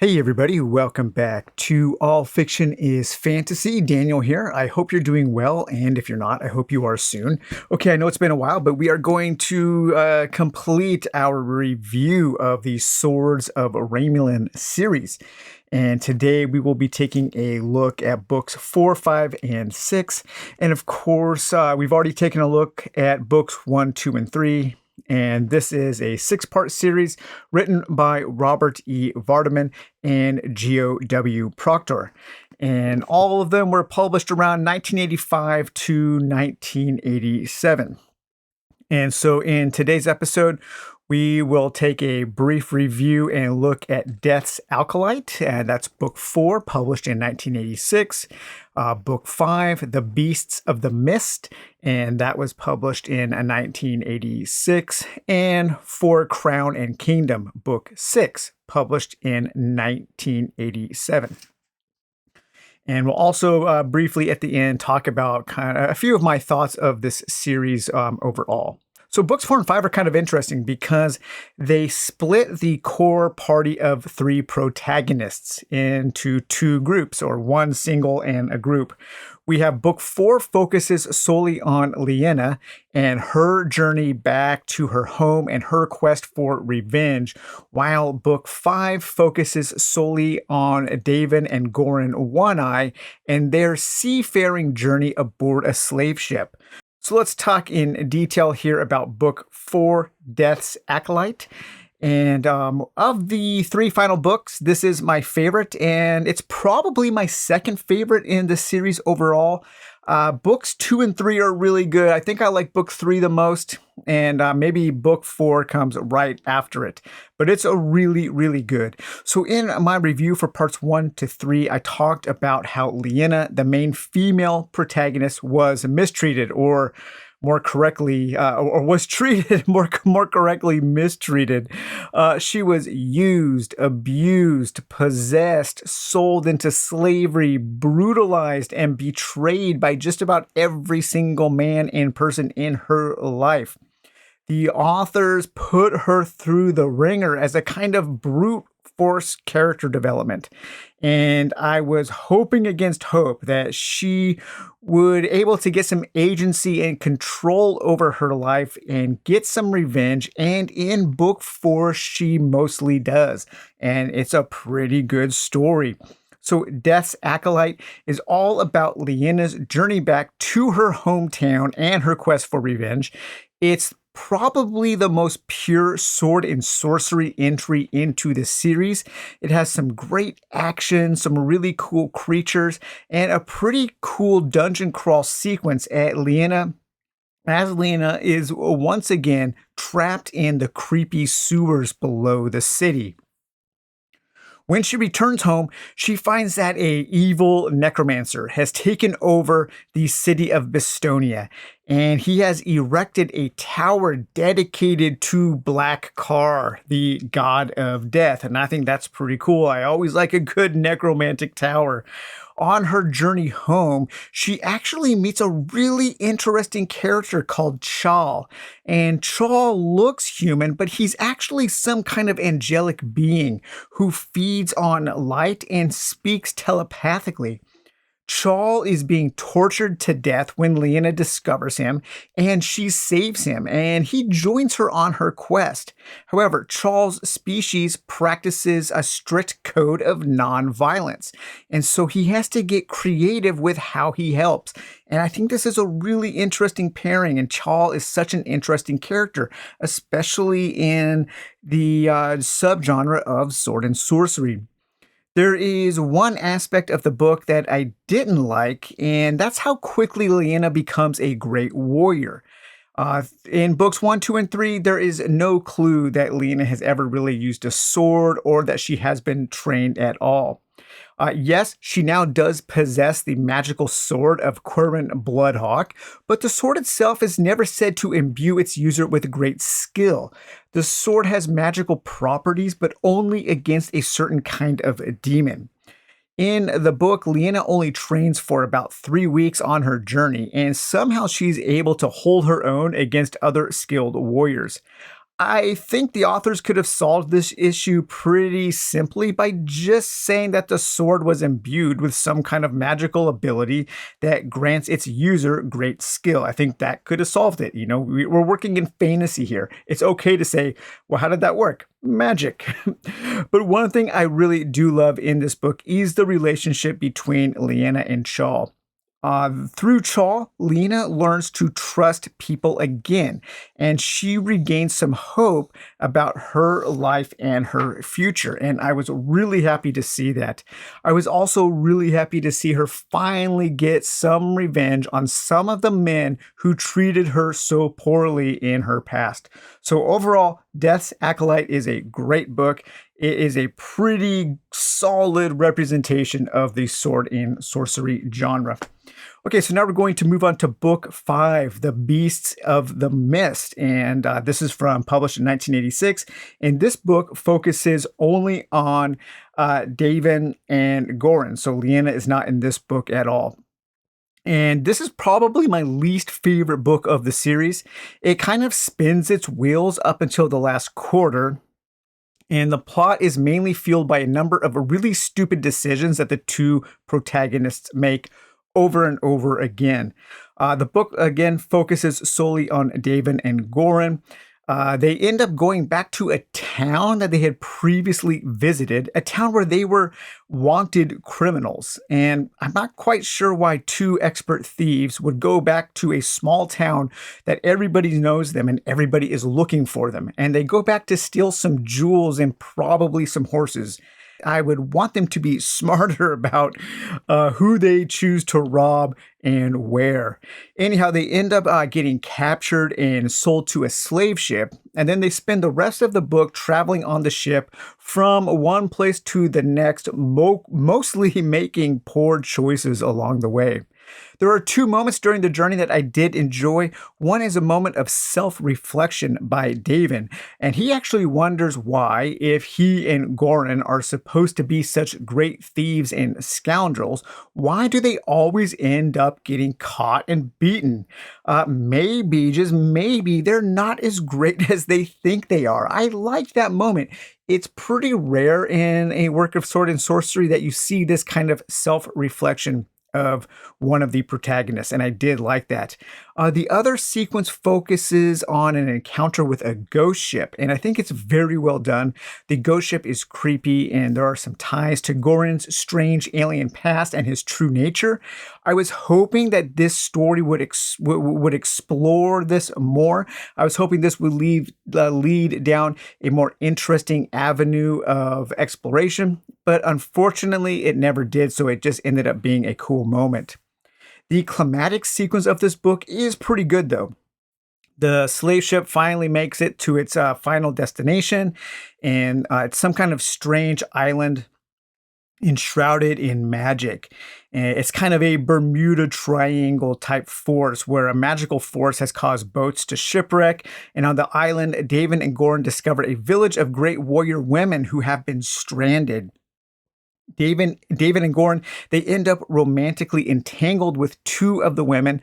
Hey everybody, welcome back to All Fiction is Fantasy. Daniel here. I hope you're doing well, and if you're not, I hope you are soon. Okay, I know it's been a while, but we are going to complete our review of the Swords of Raemllyn series. And today we will be taking a look at books 4, 5, and 6. And of course, we've already taken a look at books 1, 2, and 3. And this is a 6-part series written by Robert E. Vardaman and Geo W. Proctor. And all of them were published around 1985 to 1987. And so in today's episode, we will take a brief review and look at Death's Acolyte, and that's book 4, published in 1986. Book 5, The Beasts of the Mist, and that was published in 1986. And For Crown and Kingdom, book 6, published in 1987. And we'll also briefly at the end talk about kind of a few of my thoughts of this series overall. So books 4 and 5 are kind of interesting because they split the core party of 3 protagonists into 2 groups, or one single and a group. We have book 4 focuses solely on Lyanna and her journey back to her home and her quest for revenge, while book 5 focuses solely on Daven and Goran One-Eye and their seafaring journey aboard a slave ship. So let's talk in detail here about book 4, Death's Acolyte. And of the 3 final books, this is my favorite, and it's probably my second favorite in the series overall. Books 2 and 3 are really good. I think I like book 3 the most, and maybe book 4 comes right after it. But it's a really, really good. So in my review for parts 1 to 3, I talked about how Lyanna, the main female protagonist, was mistreated, or more correctly, or was treated more correctly mistreated. She was used, abused, possessed, sold into slavery, brutalized, and betrayed by just about every single man and person in her life. The authors put her through the ringer as a kind of brute force character development. And I was hoping against hope that she would able to get some agency and control over her life and get some revenge. And in book 4, she mostly does. And it's a pretty good story. So Death's Acolyte is all about Lyanna's journey back to her hometown and her quest for revenge. It's probably the most pure sword and sorcery entry into the series. It has some great action, some really cool creatures, and a pretty cool dungeon crawl sequence as Lyanna is once again trapped in the creepy sewers below the city. When she returns home, she finds that an evil necromancer has taken over the city of Bastonia, and he has erected a tower dedicated to Black Car, the god of death. And I think that's pretty cool. I always like a good necromantic tower. On her journey home, she actually meets a really interesting character called Chal. And Chal looks human, but he's actually some kind of angelic being who feeds on light and speaks telepathically. Chal is being tortured to death when Lyanna discovers him, and she saves him, and he joins her on her quest. However, Chal's species practices a strict code of non-violence, and so he has to get creative with how he helps. And I think this is a really interesting pairing, and Chal is such an interesting character, especially in the subgenre of sword and sorcery. There is one aspect of the book that I didn't like, and that's how quickly Lyanna becomes a great warrior. In books 1, 2, and 3, there is no clue that Lyanna has ever really used a sword or that she has been trained at all. Yes, she now does possess the magical sword of Quirman Bloodhawk, but the sword itself is never said to imbue its user with great skill. The sword has magical properties, but only against a certain kind of demon. In the book, Lyanna only trains for about 3 weeks on her journey, and somehow she's able to hold her own against other skilled warriors. I think the authors could have solved this issue pretty simply by just saying that the sword was imbued with some kind of magical ability that grants its user great skill. I think that could have solved it. We're working in fantasy here. It's okay to say, well, how did that work? Magic. But one thing I really do love in this book is the relationship between Lyanna and Shaw. Through Chaw, Lena learns to trust people again, and she regains some hope about her life and her future. And I was really happy to see that. I was also really happy to see her finally get some revenge on some of the men who treated her so poorly in her past. So overall, Death's Acolyte is a great book. It is a pretty solid representation of the sword and sorcery genre. Okay, so now we're going to move on to book 5, The Beasts of the Mist. And this is published in 1986. And this book focuses only on Daven and Goran. So Lyanna is not in this book at all. And this is probably my least favorite book of the series. It kind of spins its wheels up until the last quarter. And the plot is mainly fueled by a number of really stupid decisions that the two protagonists make over and over again. The book, again, focuses solely on Daven and Goran. They end up going back to a town that they had previously visited, a town where they were wanted criminals. And I'm not quite sure why two expert thieves would go back to a small town that everybody knows them and everybody is looking for them. And they go back to steal some jewels and probably some horses. I would want them to be smarter about who they choose to rob and where. Anyhow, they end up getting captured and sold to a slave ship, and then they spend the rest of the book traveling on the ship from one place to the next, mostly making poor choices along the way. There are two moments during the journey that I did enjoy. One is a moment of self-reflection by Daven, and he actually wonders why, if he and Goran are supposed to be such great thieves and scoundrels, why do they always end up getting caught and beaten? Maybe, just maybe, they're not as great as they think they are. I like that moment. It's pretty rare in a work of sword and sorcery that you see this kind of self-reflection of one of the protagonists, and I did like that. The other sequence focuses on an encounter with a ghost ship, and I think it's very well done. The ghost ship is creepy, and there are some ties to Goran's strange alien past and his true nature. I was hoping that this story would explore this more. I was hoping this would lead down a more interesting avenue of exploration, but unfortunately it never did, so it just ended up being a cool moment. The climatic sequence of this book is pretty good, though. The slave ship finally makes it to its final destination, and it's some kind of strange island enshrouded in magic. It's kind of a Bermuda Triangle type force where a magical force has caused boats to shipwreck. And on the island, Daven and Goran discover a village of great warrior women who have been stranded. Daven and Goran, they end up romantically entangled with two of the women,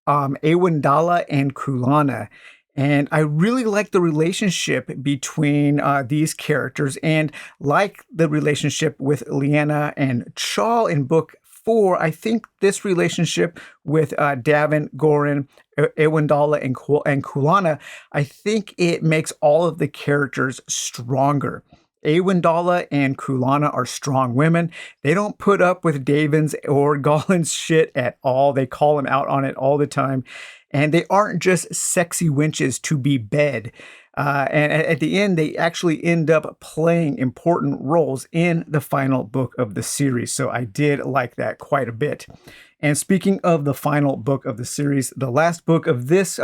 Awendala and Kulana. And I really like the relationship between these characters, and like the relationship with Lyanna and Chaw in book 4, I think this relationship with Daven, Goran, Awendala, and Kulana, I think it makes all of the characters stronger. Awendala and Kulana are strong women. They don't put up with Daven's or Golan's shit at all. They call him out on it all the time. And they aren't just sexy wenches to be bed. And at the end, they actually end up playing important roles in the final book of the series. So I did like that quite a bit. And speaking of the final book of the series, the last book of this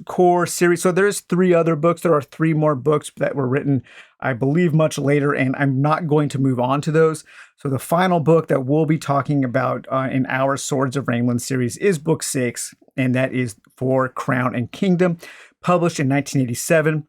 core series, so there's 3 other books. There are 3 more books that were written, I believe, much later, and I'm not going to move on to those. So the final book that we'll be talking about in our Swords of Raemllyn series is book 6, and that is For Crown and Kingdom, published in 1987.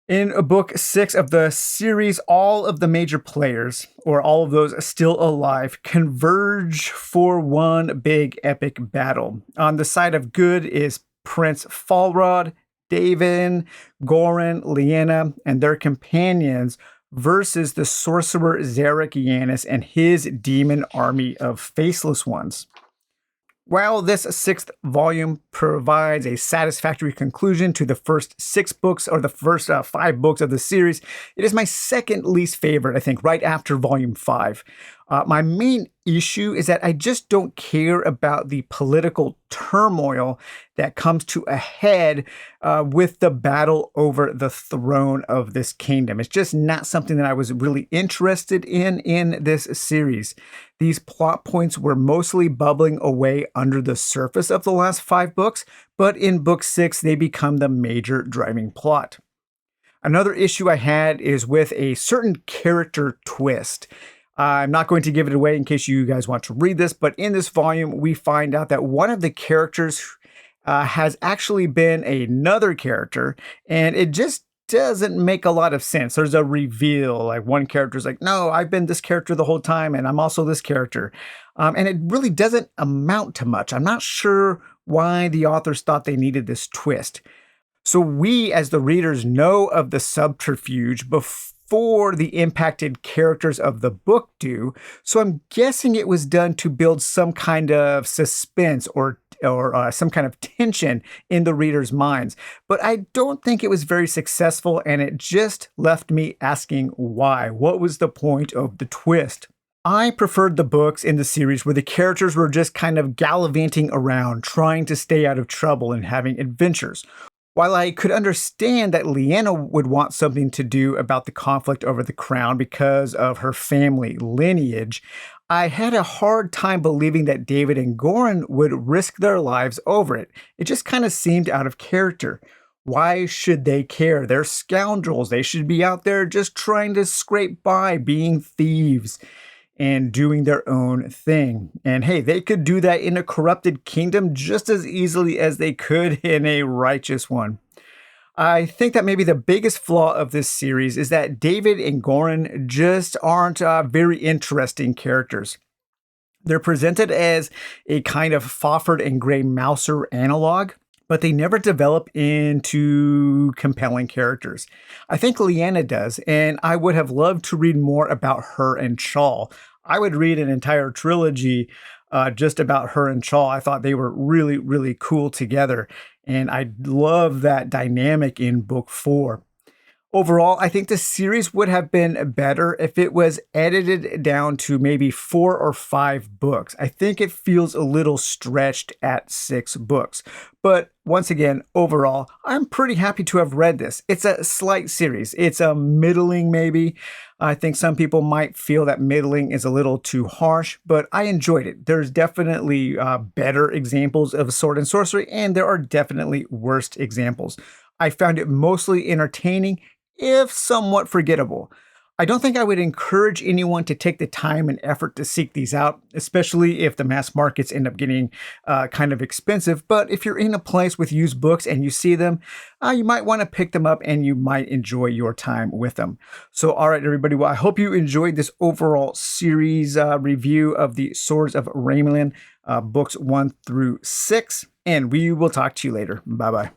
In book 6 of the series, all of the major players, or all of those still alive, converge for one big epic battle. On the side of good is Prince Falrod, David, Goran, Lyanna, and their companions versus the sorcerer Zarek Yanis and his demon army of faceless ones. While this sixth volume provides a satisfactory conclusion to the first six books, or the first 5 books of the series, it is my second least favorite, I think, right after volume 5. My main issue is that I just don't care about the political turmoil that comes to a head with the battle over the throne of this kingdom. It's just not something that I was really interested in this series. These plot points were mostly bubbling away under the surface of the last 5 books, but in book 6, they become the major driving plot. Another issue I had is with a certain character twist. I'm not going to give it away in case you guys want to read this, but in this volume, we find out that one of the characters has actually been another character, and it just doesn't make a lot of sense. There's a reveal, like one character's like, no, I've been this character the whole time, and I'm also this character. And it really doesn't amount to much. I'm not sure why the authors thought they needed this twist. So we, as the readers, know of the subterfuge before the impacted characters of the book do. So I'm guessing it was done to build some kind of suspense or some kind of tension in the readers' minds. But I don't think it was very successful, and it just left me asking why. What was the point of the twist? I preferred the books in the series where the characters were just kind of gallivanting around, trying to stay out of trouble and having adventures. While I could understand that Lyanna would want something to do about the conflict over the crown because of her family lineage, I had a hard time believing that David and Goran would risk their lives over it. It just kind of seemed out of character. Why should they care? They're scoundrels. They should be out there just trying to scrape by, being thieves and doing their own thing. And hey, they could do that in a corrupted kingdom just as easily as they could in a righteous one. I think that maybe the biggest flaw of this series is that David and Goran just aren't very interesting characters. They're presented as a kind of Fafhrd and Grey Mouser analog, but they never develop into compelling characters. I think Lyanna does, and I would have loved to read more about her and Chall. I would read an entire trilogy just about her and Chall. I thought they were really, really cool together, and I love that dynamic in book 4. Overall, I think the series would have been better if it was edited down to maybe 4 or 5 books. I think it feels a little stretched at 6 books. But once again, overall, I'm pretty happy to have read this. It's a slight series. It's a middling maybe. I think some people might feel that middling is a little too harsh, but I enjoyed it. There's definitely better examples of sword and sorcery, and there are definitely worst examples. I found it mostly entertaining, if somewhat forgettable. I don't think I would encourage anyone to take the time and effort to seek these out, especially if the mass markets end up getting kind of expensive. But if you're in a place with used books and you see them, you might want to pick them up and you might enjoy your time with them. So, all right, everybody. Well, I hope you enjoyed this overall series review of the Swords of Raemllyn, books 1 through 6. And we will talk to you later. Bye-bye.